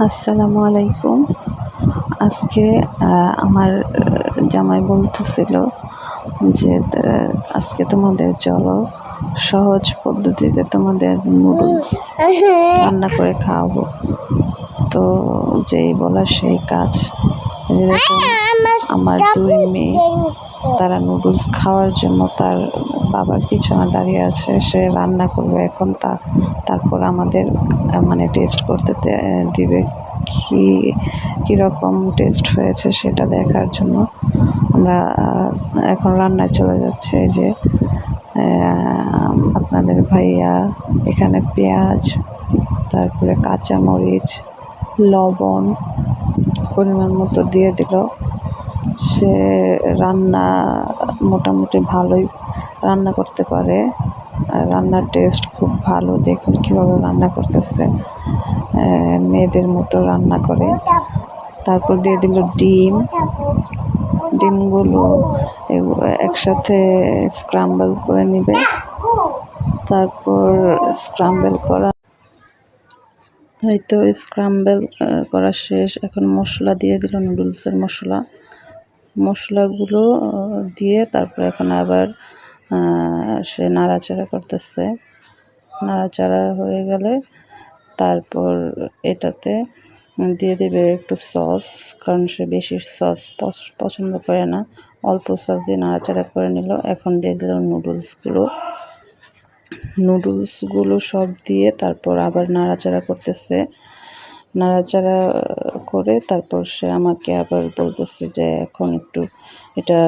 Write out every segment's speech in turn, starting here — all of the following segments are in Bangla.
আসসালামু আলাইকুম। আজকে আমার জামাই বলতেছিল যে আজকে তোমাদের চলো সহজ পদ্ধতিতে তোমাদের নুডলস রান্না করে খাওয়াবো। তো যেই বলা সেই কাজ। এই যে দেখুন, আমার দুই মেয়ে তারা নুডলস খাওয়ার জন্য তার বাবার পিছনে দাঁড়িয়ে আছে। সে রান্না করবে এখন, তারপর আমাদের মানে টেস্ট করতে দিবে কীরকম টেস্ট হয়েছে সেটা দেখার জন্য আমরা এখন রান্নায় চলে যাচ্ছে। এই যে আপনাদের ভাইয়া এখানে পেঁয়াজ, তারপরে কাঁচামরিচ, লবণ পরিমাণ মতো দিয়ে দিল। সে রান্না মোটামুটি ভালোই রান্না করতে পারে, রান্নার টেস্ট খুব ভালো। দেখুন কীভাবে রান্না করতেছে, মেয়েদের মতো রান্না করে। তারপর দিয়ে দিল ডিমগুলো একসাথে স্ক্রাম্বল করে নিবে। তারপর স্ক্রাম্বল করা শেষ। এখন মশলা দিয়ে দিল, নুডলসের মশলাগুলো দিয়ে তারপর এখন আবার সে নাড়াচাড়া করতেছে। নাড়াচাড়া হয়ে গেলে তারপর এটাতে দিয়ে দেবে একটু সস, কারণ সে বেশি সস পছন্দ করে না। অল্প সস দিয়ে নাড়াচাড়া করে নিল। এখন দিয়ে দিল নুডলসগুলো সব দিয়ে তারপর আবার নাড়াচাড়া করতেছে। নাড়াচাড়া করে তারপর সে আমাকে আবার বলতেছে যে এখন একটু এটা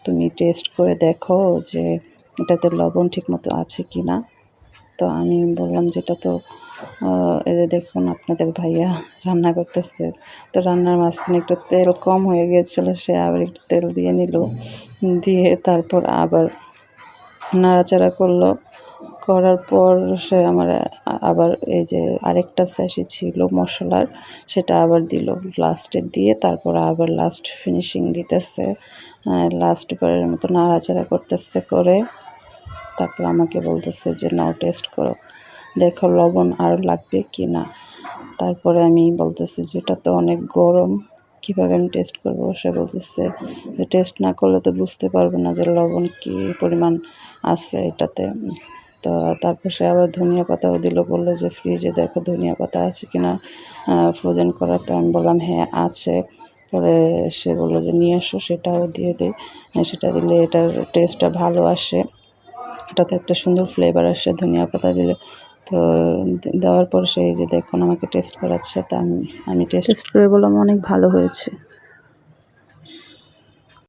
তুমি টেস্ট করে দেখো যে এটাতে লবণ ঠিক মতো আছে কি না। তো আমি বললাম যে এটা তো এই যে দেখুন আপনাদের ভাইয়া রান্না করতেছে। তো রান্নার মাঝখানে একটু তেল কম হয়ে গিয়েছিলো, সে আবার একটু তেল দিয়ে নিল, দিয়ে তারপর আবার নাড়াচাড়া করার পর সে আমার আবার এই যে আরেকটা স্যাশি ছিল মশলার, সেটা আবার দিল লাস্টে, দিয়ে তারপর আবার লাস্ট ফিনিশিং দিতেছে। লাস্ট বারের মতো নাড়াচাড়া করতেছে করে তারপর আমাকে বলতেছে যে নাও টেস্ট করো, দেখো লবণ আর লাগবে কি না। তারপরে আমি বলতেছি যে এটা তো অনেক গরম, কীভাবে আমি টেস্ট করবো। সে বলতেছে যে টেস্ট না করলে তো বুঝতে পারবে না যে লবণ কী পরিমাণ আছে এটাতে। তো তারপর সে আবার ধনিয়া পাতাও দিল, বললো যে ফ্রিজে দেখো ধনিয়া পাতা আছে কি না ফ্রোজেন করা। তো আমি বললাম হ্যাঁ আছে। পরে সে বললো যে নিয়ে আসো, সেটাও দিয়ে দিই। সেটা দিলে এটার টেস্টটা ভালো আসে, এটাতে একটা সুন্দর ফ্লেভার আসে ধনিয়া পাতা দিলে। তো দেওয়ার পর সেই যে দেখুন আমাকে টেস্ট করাচ্ছে। তা আমি টেস্ট করে বললাম অনেক ভালো হয়েছে।